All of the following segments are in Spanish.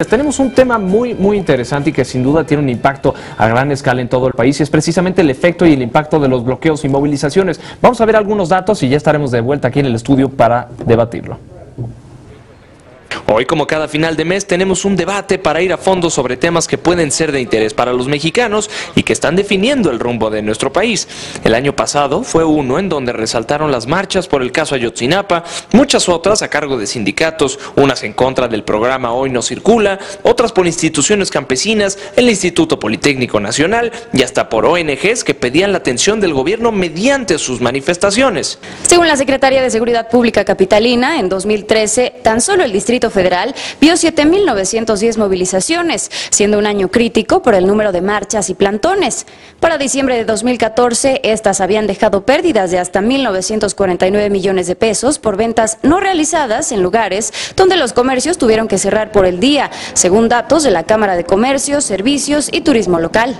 Tenemos un tema muy interesante y que sin duda tiene un impacto a gran escala en todo el país y es precisamente el efecto y el impacto de los bloqueos y movilizaciones. Vamos a ver algunos datos y ya estaremos de vuelta aquí en el estudio para debatirlo. Hoy, como cada final de mes, tenemos un debate para ir a fondo sobre temas que pueden ser de interés para los mexicanos y que están definiendo el rumbo de nuestro país. El año pasado fue uno en donde resaltaron las marchas por el caso Ayotzinapa, muchas otras a cargo de sindicatos, unas en contra del programa Hoy No Circula, otras por instituciones campesinas, el Instituto Politécnico Nacional y hasta por ONGs que pedían la atención del gobierno mediante sus manifestaciones. Según la Secretaría de Seguridad Pública capitalina, en 2013, tan solo el Distrito Federal vio 7.910 movilizaciones, siendo un año crítico por el número de marchas y plantones. Para diciembre de 2014, estas habían dejado pérdidas de hasta 1.949 millones de pesos por ventas no realizadas en lugares donde los comercios tuvieron que cerrar por el día, según datos de la Cámara de Comercio, Servicios y Turismo Local.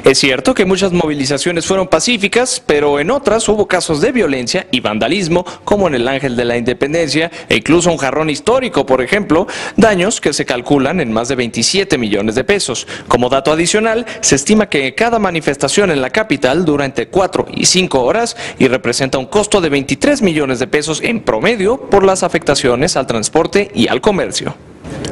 Es cierto que muchas movilizaciones fueron pacíficas, pero en otras hubo casos de violencia y vandalismo, como en el Ángel de la Independencia e incluso un jarrón histórico, por ejemplo, daños que se calculan en más de 27 millones de pesos. Como dato adicional, se estima que cada manifestación en la capital dura entre 4 y 5 horas y representa un costo de 23 millones de pesos en promedio por las afectaciones al transporte y al comercio.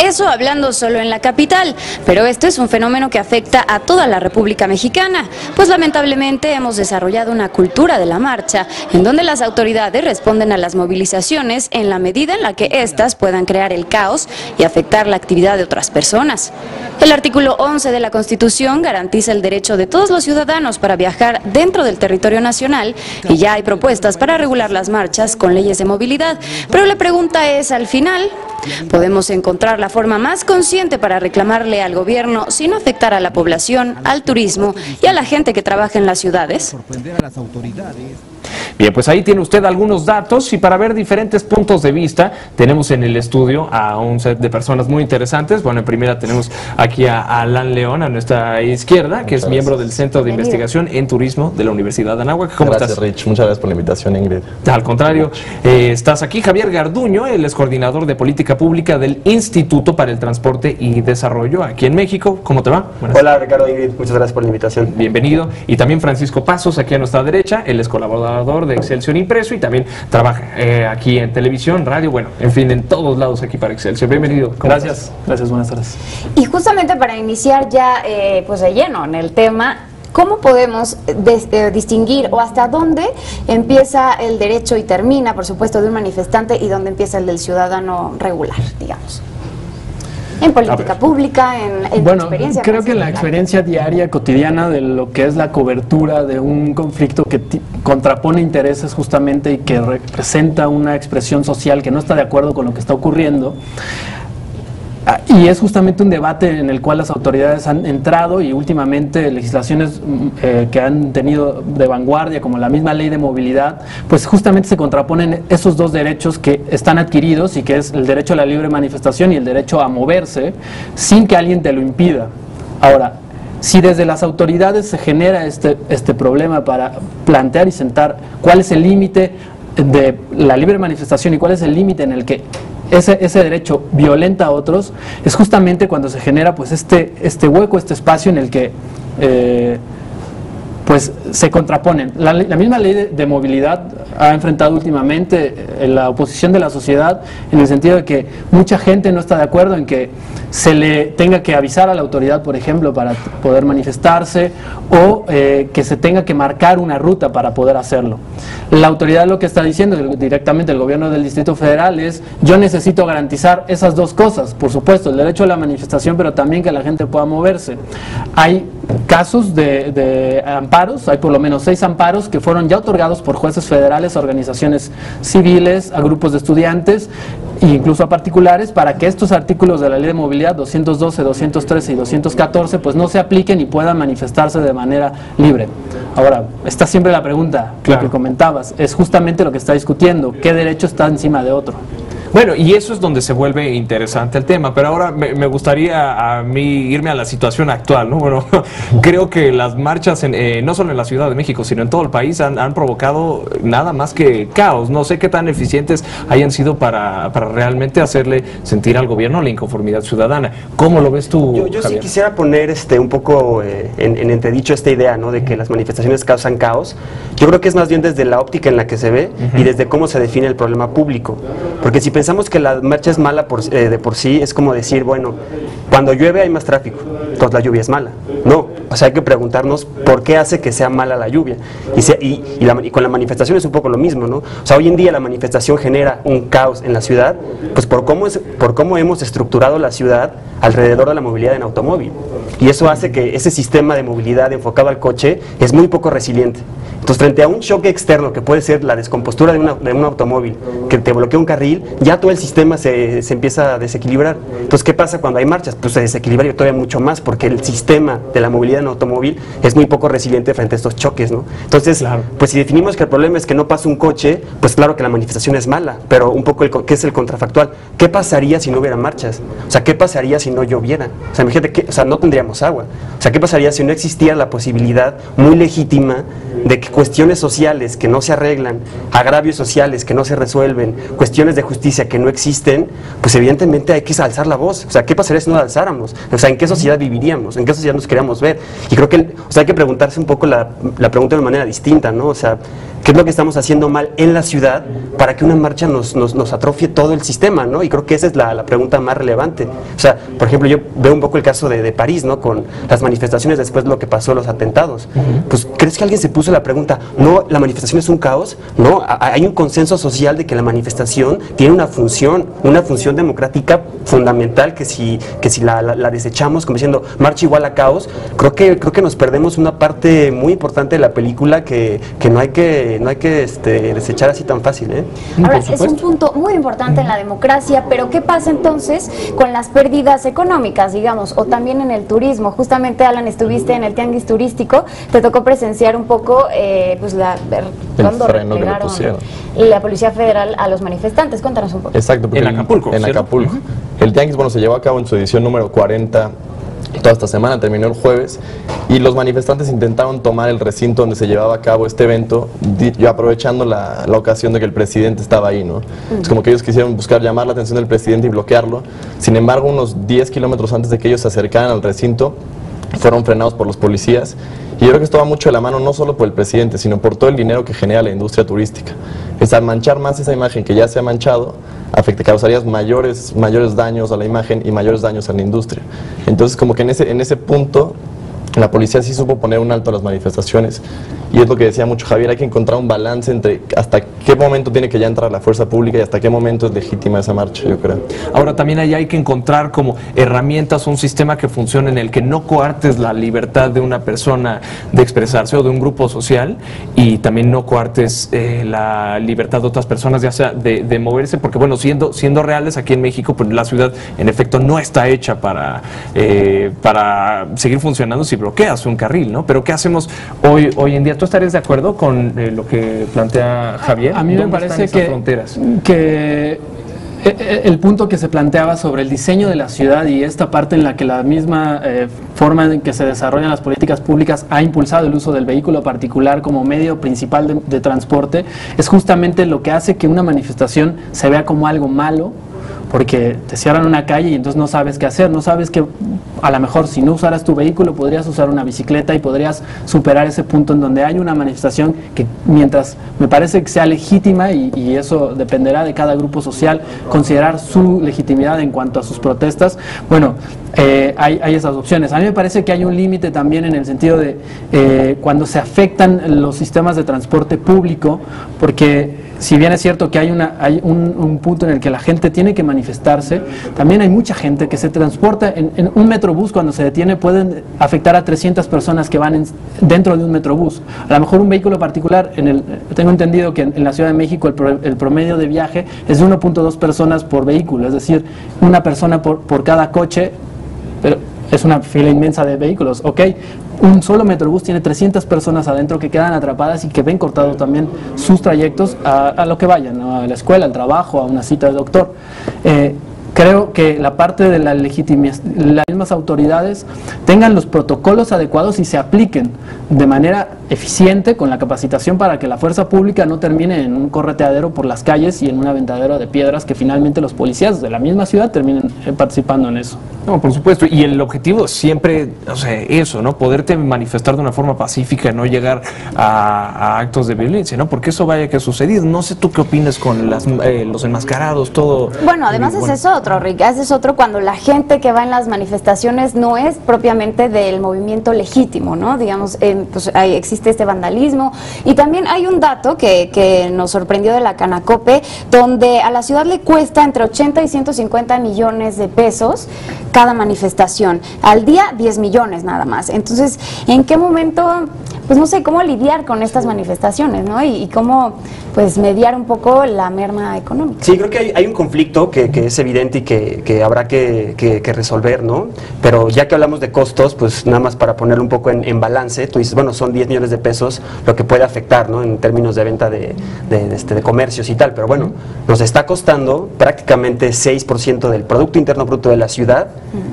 Eso hablando solo en la capital, pero este es un fenómeno que afecta a toda la República Mexicana, pues lamentablemente hemos desarrollado una cultura de la marcha, en donde las autoridades responden a las movilizaciones en la medida en la que éstas puedan crear el caos y afectar la actividad de otras personas. El artículo 11 de la Constitución garantiza el derecho de todos los ciudadanos para viajar dentro del territorio nacional y ya hay propuestas para regular las marchas con leyes de movilidad, pero la pregunta es, al final, ¿podemos encontrar la forma más consciente para reclamarle al gobierno sin afectar a la población, al turismo y a la gente que trabaja en las ciudades? Bien, pues ahí tiene usted algunos datos y para ver diferentes puntos de vista tenemos en el estudio a un set de personas muy interesantes. Bueno, en primera tenemos aquí a Alan León a nuestra izquierda, que es miembro del Centro de Investigación en Turismo de la Universidad de Anáhuac. ¿Cómo estás? Gracias, Rich. Muchas gracias por la invitación, Ingrid. Al contrario, estás aquí Javier Garduño, él es coordinador de Política Pública del Instituto para el Transporte y Desarrollo aquí en México. ¿Cómo te va? Hola, Ricardo, Ingrid. Muchas gracias por la invitación. Bienvenido. Y también Francisco Pasos, aquí a nuestra derecha, él es colaborador de Excelsior Impreso y también trabaja aquí en televisión, radio, bueno, en fin, en todos lados aquí para Excelsior. Bienvenido. Gracias. Gracias, buenas tardes. Y justamente para iniciar ya pues de lleno en el tema, ¿cómo podemos distinguir o hasta dónde empieza el derecho y termina, por supuesto, de un manifestante y dónde empieza el del ciudadano regular, digamos? En política pública, en bueno, experiencia. Creo que la experiencia diaria, cotidiana de lo que es la cobertura de un conflicto que contrapone intereses justamente y que representa una expresión social que no está de acuerdo con lo que está ocurriendo. Y es justamente un debate en el cual las autoridades han entrado y últimamente legislaciones que han tenido de vanguardia, como la misma ley de movilidad, pues justamente se contraponen esos dos derechos que están adquiridos y que es el derecho a la libre manifestación y el derecho a moverse sin que alguien te lo impida. Ahora, si desde las autoridades se genera este problema para plantear y sentar cuál es el límite de la libre manifestación y cuál es el límite en el que ese derecho violenta a otros, es justamente cuando se genera pues este hueco, este espacio en el que pues se contraponen. La misma ley de movilidad ha enfrentado últimamente la oposición de la sociedad en el sentido de que mucha gente no está de acuerdo en que se le tenga que avisar a la autoridad, por ejemplo, para poder manifestarse o que se tenga que marcar una ruta para poder hacerlo. La autoridad lo que está diciendo directamente el gobierno del Distrito Federal es: yo necesito garantizar esas dos cosas, por supuesto, el derecho a la manifestación, pero también que la gente pueda moverse. Hay casos de amparos, hay por lo menos 6 amparos que fueron ya otorgados por jueces federales a organizaciones civiles, a grupos de estudiantes e incluso a particulares, para que estos artículos de la Ley de Movilidad 212, 213 y 214 pues no se apliquen y puedan manifestarse de manera libre. Ahora, está siempre la pregunta, lo que comentabas, es justamente lo que está discutiendo, ¿qué derecho está encima de otro? Bueno, y eso es donde se vuelve interesante el tema, pero ahora me gustaría a mí irme a la situación actual, ¿no? Bueno, creo que las marchas, no solo en la Ciudad de México, sino en todo el país, han provocado nada más que caos. No sé qué tan eficientes hayan sido para realmente hacerle sentir al gobierno la inconformidad ciudadana. ¿Cómo lo ves tú, Yo sí Javier? quisiera poner un poco en entredicho esta idea, ¿no?, de que las manifestaciones causan caos. Yo creo que es más bien desde la óptica en la que se ve y desde cómo se define el problema público. Porque si pensamos que la marcha es mala de por sí, es como decir, bueno, cuando llueve hay más tráfico, entonces la lluvia es mala. No, o sea, hay que preguntarnos por qué hace que sea mala la lluvia. Y con la manifestación es un poco lo mismo, ¿no? O sea, hoy en día la manifestación genera un caos en la ciudad, pues por cómo hemos estructurado la ciudad alrededor de la movilidad en automóvil. Y eso hace que ese sistema de movilidad enfocado al coche es muy poco resiliente. Entonces, frente a un choque externo que puede ser la descompostura de un automóvil que te bloquea un carril, ya todo el sistema se empieza a desequilibrar. Entonces, ¿qué pasa cuando hay marchas? Pues se desequilibra todavía mucho más, porque el sistema de la movilidad en automóvil es muy poco resiliente frente a estos choques, ¿no? Entonces, pues si definimos que el problema es que no pasa un coche, pues claro que la manifestación es mala, pero un poco ¿qué es el contrafactual? ¿Qué pasaría si no hubiera marchas? O sea, ¿qué pasaría si no lloviera? O sea, imagínate que, no tendríamos agua. O sea, ¿qué pasaría si no existiera la posibilidad muy legítima de que cuestiones sociales que no se arreglan, agravios sociales que no se resuelven, cuestiones de justicia que no existen? Pues evidentemente hay que alzar la voz. O sea, ¿qué pasaría si no la alzáramos? O sea, ¿en qué sociedad viviríamos? ¿En qué sociedad nos queríamos ver? Y creo que hay que preguntarse un poco la pregunta de una manera distinta, ¿no? O sea, ¿qué es lo que estamos haciendo mal en la ciudad para que una marcha nos atrofie todo el sistema, ¿no? Y creo que esa es la pregunta más relevante. O sea, por ejemplo, yo veo un poco el caso de París, ¿no?, con las manifestaciones después de lo que pasó, los atentados. Pues, ¿crees que alguien se puso la pregunta, no, la manifestación es un caos? No, hay un consenso social de que la manifestación tiene una función democrática fundamental, que si la desechamos como diciendo marcha igual a caos, creo que nos perdemos una parte muy importante de la película que no hay que desechar así tan fácil, ¿eh? Ahora, es un punto muy importante en la democracia, pero ¿qué pasa entonces con las pérdidas económicas, digamos, o también en el turismo? Justamente, Alan, estuviste en el tianguis turístico, te tocó presenciar un poco, pues cuando freno que le replegaron pusieron la Policía Federal a los manifestantes. Cuéntanos un poco. Exacto, porque En Acapulco, en ¿cierto? Acapulco. El tianguis, bueno, se llevó a cabo en su edición número 40 toda esta semana, terminó el jueves, y los manifestantes intentaron tomar el recinto donde se llevaba a cabo este evento, aprovechando la ocasión de que el presidente estaba ahí, ¿no? Es como que ellos quisieron buscar llamar la atención del presidente y bloquearlo. Sin embargo, unos 10 kilómetros antes de que ellos se acercaran al recinto, fueron frenados por los policías. Y yo creo que esto va mucho de la mano no solo por el presidente, sino por todo el dinero que genera la industria turística. Es al manchar más esa imagen que ya se ha manchado, causarías mayores daños a la imagen y mayores daños a la industria. Entonces, como que en ese punto, la policía sí supo poner un alto a las manifestaciones. Y es lo que decía mucho Javier, hay que encontrar un balance entre hasta qué momento tiene que ya entrar la fuerza pública y hasta qué momento es legítima esa marcha, yo creo. Ahora, también ahí hay que encontrar como herramientas, un sistema que funcione en el que no coartes la libertad de una persona de expresarse o de un grupo social, y también no coartes la libertad de otras personas, ya sea de moverse, porque bueno, siendo reales, aquí en México, pues la ciudad en efecto no está hecha para seguir funcionando si bloqueas un carril, ¿no? Pero ¿qué hacemos hoy en día? ¿Tú estarías de acuerdo con lo que plantea Javier? A mí me parece que el punto que se planteaba sobre el diseño de la ciudad y esta parte en la que la misma forma en que se desarrollan las políticas públicas ha impulsado el uso del vehículo particular como medio principal de transporte, es justamente lo que hace que una manifestación se vea como algo malo, porque te cierran una calle y entonces no sabes qué hacer, no sabes que a lo mejor si no usaras tu vehículo podrías usar una bicicleta y podrías superar ese punto en donde hay una manifestación que, mientras me parece que sea legítima, y eso dependerá de cada grupo social, considerar su legitimidad en cuanto a sus protestas, bueno, hay esas opciones. A mí me parece que hay un límite también en el sentido de cuando se afectan los sistemas de transporte público, porque si bien es cierto que hay un punto en el que la gente tiene que manifestarse, también hay mucha gente que se transporta en un metrobús. Cuando se detiene pueden afectar a 300 personas que van dentro de un metrobús. A lo mejor un vehículo particular, tengo entendido que en la Ciudad de México el promedio de viaje es de 1.2 personas por vehículo, es decir, una persona por cada coche, pero es una fila inmensa de vehículos, ok. un solo Metrobús tiene 300 personas adentro que quedan atrapadas y que ven cortado también sus trayectos a lo que vayan, ¿no? A la escuela, al trabajo, a una cita de doctor. Creo que la parte de la legitimidad, las mismas autoridades tengan los protocolos adecuados y se apliquen de manera eficiente con la capacitación para que la fuerza pública no termine en un correteadero por las calles y en un aventadero de piedras que finalmente los policías de la misma ciudad terminen participando en eso. No, por supuesto, y el objetivo siempre, o sea, eso, ¿no? Poderte manifestar de una forma pacífica, no llegar a actos de violencia, ¿no? Porque eso vaya que ha sucedido. No sé tú qué opinas con los enmascarados, todo. Bueno, además ese es otro, Rick, ese es otro cuando la gente que va en las manifestaciones no es propiamente del movimiento legítimo, ¿no? Digamos, pues existe este vandalismo, y también hay un dato que nos sorprendió de la Canacope, donde a la ciudad le cuesta entre 80 y 150 millones de pesos cada manifestación, al día 10 millones nada más. Entonces, ¿en qué momento, pues no sé, cómo lidiar con estas manifestaciones, ¿no? Y cómo, pues, mediar un poco la merma económica? Sí, creo que hay un conflicto que es evidente y que habrá que resolver, ¿no? Pero ya que hablamos de costos, pues nada más para ponerlo un poco en balance, tú dices, bueno, son 10 millones de pesos lo que puede afectar, ¿no? En términos de venta de comercios y tal, pero bueno, nos está costando prácticamente 6% del Producto Interno Bruto de la ciudad,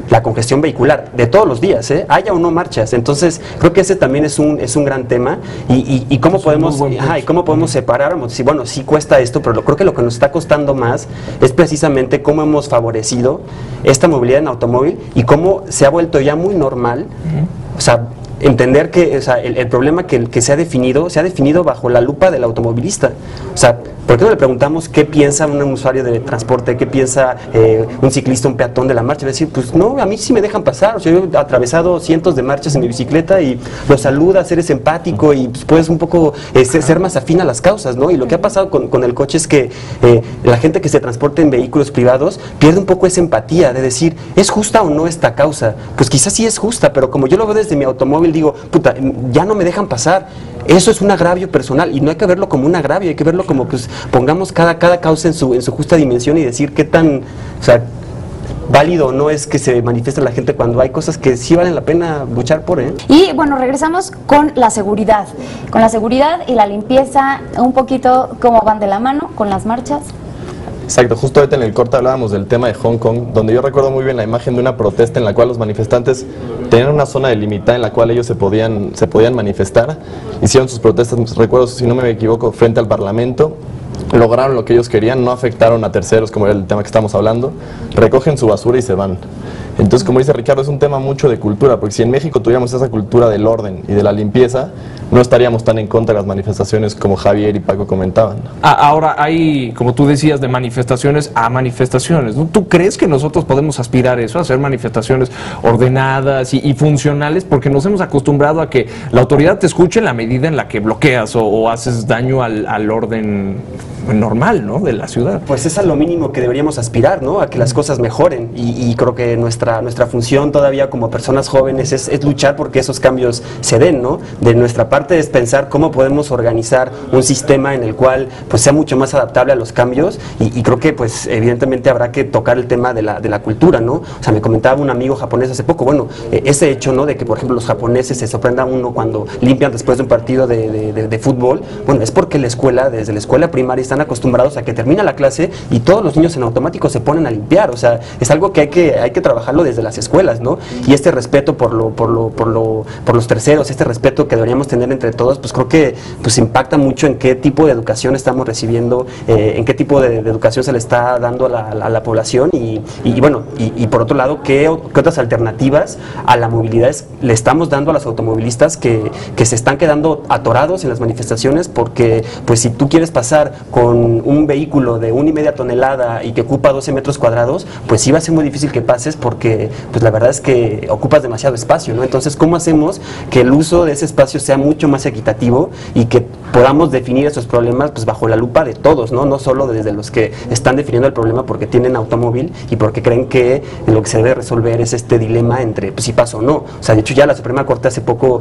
la congestión vehicular de todos los días, haya o no marchas. Entonces creo que ese también es un gran tema, y cómo podemos separar, vamos a decir, bueno, sí cuesta esto, pero creo que lo que nos está costando más es precisamente cómo hemos favorecido esta movilidad en automóvil y cómo se ha vuelto ya muy normal, o sea, entender que, o sea, el problema que se ha definido bajo la lupa del automovilista. O sea, ¿por qué no le preguntamos qué piensa un usuario de transporte, qué piensa un ciclista, un peatón de la marcha? Va a decir, pues no, a mí sí me dejan pasar. O sea, yo he atravesado cientos de marchas en mi bicicleta y los saludas, eres empático y pues, puedes un poco ser más afín a las causas, ¿no? Y lo que ha pasado con el coche es que la gente que se transporta en vehículos privados pierde un poco esa empatía de decir, ¿es justa o no esta causa? Pues quizás sí es justa, pero como yo lo veo desde mi automóvil, digo, puta, ya no me dejan pasar. Eso es un agravio personal y no hay que verlo como un agravio, hay que verlo como que pongamos cada causa en su justa dimensión y decir qué tan, o sea, válido o no es que se manifieste la gente cuando hay cosas que sí valen la pena luchar por, Y bueno, regresamos con la seguridad y la limpieza, un poquito cómo van de la mano con las marchas. Exacto, justo ahorita en el corte hablábamos del tema de Hong Kong, donde yo recuerdo muy bien la imagen de una protesta en la cual los manifestantes tenían una zona delimitada en la cual ellos se podían manifestar, hicieron sus protestas, recuerdo, si no me equivoco, frente al Parlamento, lograron lo que ellos querían, no afectaron a terceros, como era el tema que estamos hablando, recogen su basura y se van. Entonces, como dice Ricardo, es un tema mucho de cultura, porque si en México tuviéramos esa cultura del orden y de la limpieza, no estaríamos tan en contra de las manifestaciones como Javier y Paco comentaban. Ahora hay, como tú decías, de manifestaciones a manifestaciones, ¿no? ¿Tú crees que nosotros podemos aspirar a eso, a hacer manifestaciones ordenadas y funcionales? Porque nos hemos acostumbrado a que la autoridad te escuche en la medida en la que bloqueas o haces daño al orden normal, ¿no?, de la ciudad. Pues es a lo mínimo que deberíamos aspirar, ¿no?, a que las cosas mejoren, y creo que nuestra función todavía como personas jóvenes es luchar porque esos cambios se den, ¿no? De nuestra parte es pensar cómo podemos organizar un sistema en el cual pues sea mucho más adaptable a los cambios, y creo que pues evidentemente habrá que tocar el tema de la cultura, ¿no? O sea, me comentaba un amigo japonés hace poco, bueno, ese hecho, ¿no?, de que por ejemplo los japoneses se sorprendan uno cuando limpian después de un partido de fútbol, bueno, es porque desde la escuela primaria están acostumbrados a que termina la clase y todos los niños en automático se ponen a limpiar. O sea, es algo que hay que trabajarlo desde las escuelas, ¿no? Y este respeto por los terceros, este respeto que deberíamos tener entre todos, pues creo que pues impacta mucho en qué tipo de educación estamos recibiendo, en qué tipo de educación se le está dando a la población, y bueno, y por otro lado, qué otras alternativas a la movilidad le estamos dando a los automovilistas que se están quedando atorados en las manifestaciones, porque pues si tú quieres pasar con un vehículo de 1,5 toneladas y que ocupa 12 metros cuadrados, pues sí va a ser muy difícil que pases, porque pues la verdad es que ocupas demasiado espacio, ¿no? Entonces, ¿cómo hacemos que el uso de ese espacio sea mucho más equitativo y que podamos definir esos problemas pues bajo la lupa de todos, ¿no? No solo desde los que están definiendo el problema porque tienen automóvil y porque creen que lo que se debe resolver es este dilema entre pues, si pasa o no. O sea, de hecho ya la Suprema Corte hace poco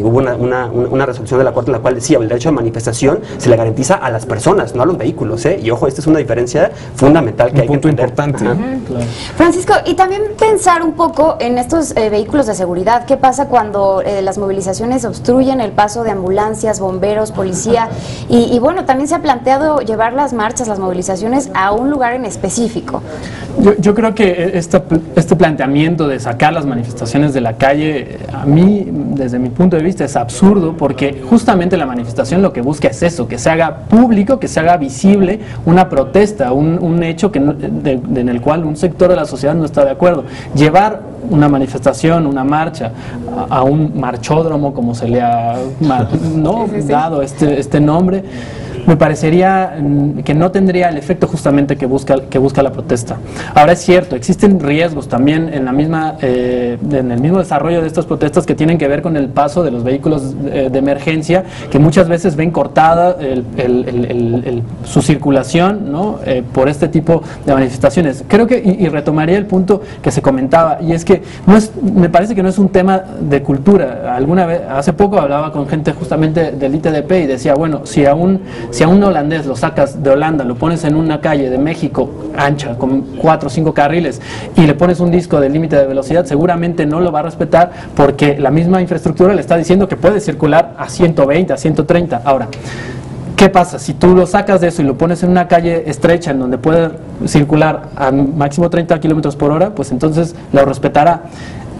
hubo una resolución de la Corte en la cual decía el derecho a manifestación se le garantiza a las personas, no a los vehículos, ¿eh? Y ojo, esta es una diferencia fundamental que hay que entender. Un punto importante. Claro. Francisco, y también pensar un poco en estos vehículos de seguridad. ¿Qué pasa cuando las movilizaciones obstruyen el paso de ambulancias, bomberos, policía? Y bueno, también se ha planteado llevar las marchas, las movilizaciones a un lugar en específico. Yo creo que este planteamiento de sacar las manifestaciones de la calle, a mí, desde mi punto de vista, es absurdo, porque justamente la manifestación lo que busca es eso, que se haga público, que se haga visible una protesta, un hecho en el cual un sector de la sociedad no está de acuerdo. Llevar una manifestación, una marcha, a un marchódromo, como se le ha dado este nombre, me parecería que no tendría el efecto justamente que busca la protesta. Ahora, es cierto, existen riesgos también en el mismo desarrollo de estas protestas que tienen que ver con el paso de los vehículos de emergencia, que muchas veces ven cortada su circulación, ¿no? Por este tipo de manifestaciones. Creo que, y retomaría el punto que se comentaba, y es que me parece que no es un tema de cultura. Hace poco hablaba con gente justamente del ITDP y decía, bueno, si a un holandés lo sacas de Holanda, lo pones en una calle de México ancha, con 4 o 5 carriles, y le pones un disco de límite de velocidad, seguramente no lo va a respetar, porque la misma infraestructura le está diciendo que puede circular a 120, a 130. Ahora, ¿qué pasa? Si tú lo sacas de eso y lo pones en una calle estrecha en donde puede circular a máximo 30 kilómetros por hora, pues entonces lo respetará.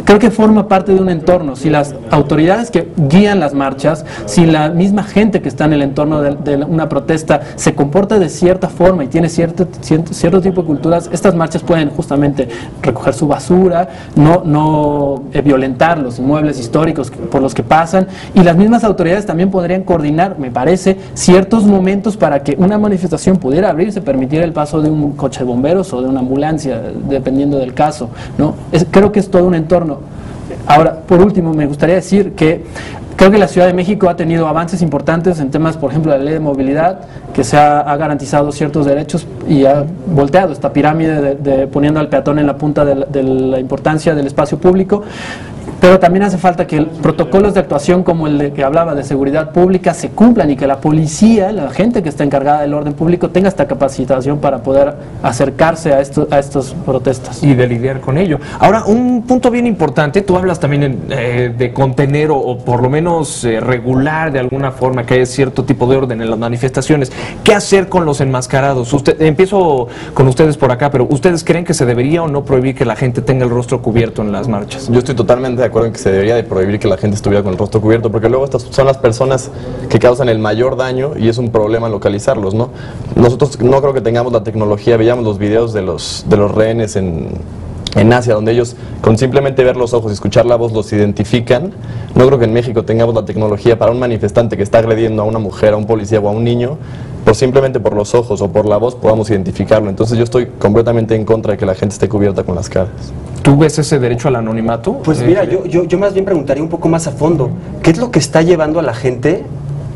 Creo que forma parte de un entorno. Si las autoridades que guían las marchas, si la misma gente que está en el entorno de una protesta se comporta de cierta forma y tiene cierto tipo de culturas, estas marchas pueden justamente recoger su basura, no violentar los inmuebles históricos por los que pasan, y las mismas autoridades también podrían coordinar, me parece, ciertos momentos para que una manifestación pudiera abrirse, permitir el paso de un coche de bomberos o de una ambulancia, dependiendo del caso, ¿no? Creo que es todo un entorno. Ahora, por último, me gustaría decir que creo que la Ciudad de México ha tenido avances importantes en temas, por ejemplo, la ley de movilidad, que se ha garantizado ciertos derechos y ha volteado esta pirámide poniendo al peatón en la punta de la importancia del espacio público. Pero también hace falta que protocolos de actuación como el de que hablaba de seguridad pública se cumplan, y que la policía, la gente que está encargada del orden público, tenga esta capacitación para poder acercarse a estas protestas. Y de lidiar con ello. Ahora, un punto bien importante, tú hablas también de contener o por lo menos regular de alguna forma que haya cierto tipo de orden en las manifestaciones. ¿Qué hacer con los enmascarados? Empiezo con ustedes por acá, pero ¿ustedes creen que se debería o no prohibir que la gente tenga el rostro cubierto en las marchas? Yo estoy totalmente de acuerdo en que se debería de prohibir que la gente estuviera con el rostro cubierto, porque luego estas son las personas que causan el mayor daño y es un problema localizarlos, ¿no? Nosotros no creo que tengamos la tecnología, veíamos los videos de los rehenes en Asia, donde ellos con simplemente ver los ojos y escuchar la voz los identifican. No creo que en México tengamos la tecnología para un manifestante que está agrediendo a una mujer, a un policía o a un niño, simplemente por los ojos o por la voz podamos identificarlo. Entonces yo estoy completamente en contra de que la gente esté cubierta con las caras. ¿Tú ves ese derecho al anonimato? Pues mira, yo más bien preguntaría un poco más a fondo, ¿qué es lo que está llevando a la gente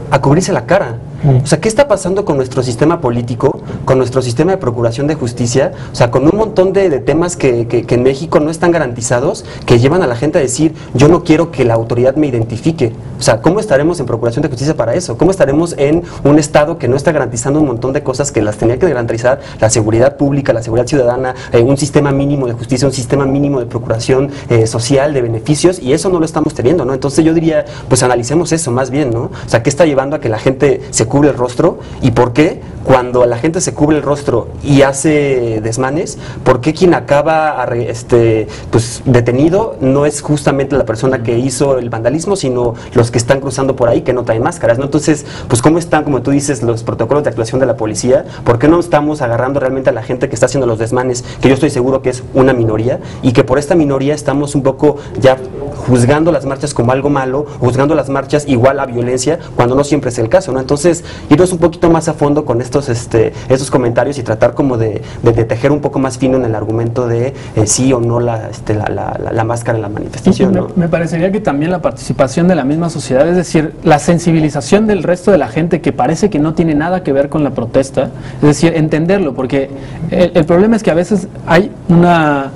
a cubrirse la cara? O sea, ¿qué está pasando con nuestro sistema político, con nuestro sistema de procuración de justicia? O sea, con un montón de temas que en México no están garantizados, que llevan a la gente a decir, yo no quiero que la autoridad me identifique. O sea, ¿cómo estaremos en procuración de justicia para eso? ¿Cómo estaremos en un Estado que no está garantizando un montón de cosas que las tenía que garantizar? La seguridad pública, la seguridad ciudadana, un sistema mínimo de justicia, un sistema mínimo de procuración social, de beneficios, y eso no lo estamos teniendo, ¿no? Entonces yo diría, pues analicemos eso más bien, ¿no? O sea, ¿qué está llevando a que la gente se cubre el rostro? ¿Y por qué cuando la gente se cubre el rostro y hace desmanes, por qué quien acaba pues detenido no es justamente la persona que hizo el vandalismo, sino los que están cruzando por ahí que no traen máscaras, ¿no? Entonces, pues ¿cómo están, como tú dices, los protocolos de actuación de la policía? ¿Por qué no estamos agarrando realmente a la gente que está haciendo los desmanes, que yo estoy seguro que es una minoría, y que por esta minoría estamos un poco ya juzgando las marchas como algo malo, juzgando las marchas igual a violencia, cuando no siempre es el caso, ¿no? Entonces, irnos un poquito más a fondo con estos comentarios y tratar como de tejer un poco más fino en el argumento de sí o no la máscara en la manifestación, ¿no? Me parecería que también la participación de la misma sociedad, es decir, la sensibilización del resto de la gente que parece que no tiene nada que ver con la protesta, es decir, entenderlo, porque el problema es que a veces hay una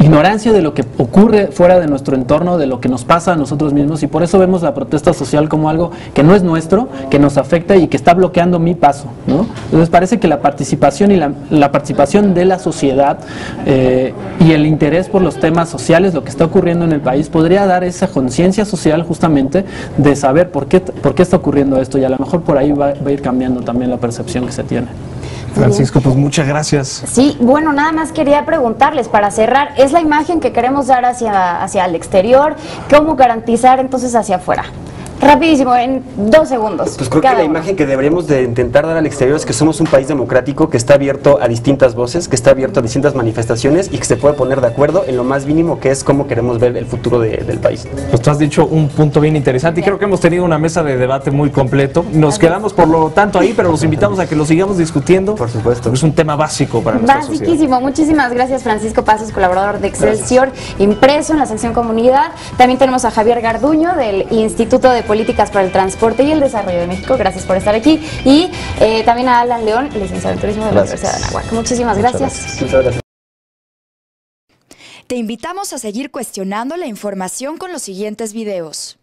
ignorancia de lo que ocurre fuera de nuestro entorno, de lo que nos pasa a nosotros mismos, y por eso vemos la protesta social como algo que no es nuestro, que nos afecta y que está bloqueando mi paso, ¿no? Entonces parece que la participación y la participación de la sociedad y el interés por los temas sociales, lo que está ocurriendo en el país, podría dar esa conciencia social justamente de saber por qué está ocurriendo esto, y a lo mejor por ahí va a ir cambiando también la percepción que se tiene. Francisco, pues muchas gracias. Sí, bueno, nada más quería preguntarles para cerrar, ¿es la imagen que queremos dar hacia el exterior? ¿Cómo garantizar entonces hacia afuera? Rapidísimo, en 2 segundos. Pues creo que la imagen que deberíamos de intentar dar al exterior es que somos un país democrático que está abierto a distintas voces, que está abierto a distintas manifestaciones y que se puede poner de acuerdo en lo más mínimo, que es cómo queremos ver el futuro del país. Pues tú has dicho un punto bien interesante y creo que hemos tenido una mesa de debate muy completo. Nos quedamos por lo tanto ahí, pero los invitamos a que lo sigamos discutiendo. Por supuesto. Es un tema básico para nuestra sociedad. Basiquísimo. Muchísimas gracias, Francisco Pasos, colaborador de Excelsior, impreso en la sección comunidad. También tenemos a Javier Garduño del Instituto de Políticas para el Transporte y el Desarrollo de México. Gracias por estar aquí. Y también a Alan León, licenciado en Turismo de la Universidad de Anáhuac. Muchísimas gracias. Muchas gracias. Te invitamos a seguir cuestionando la información con los siguientes videos.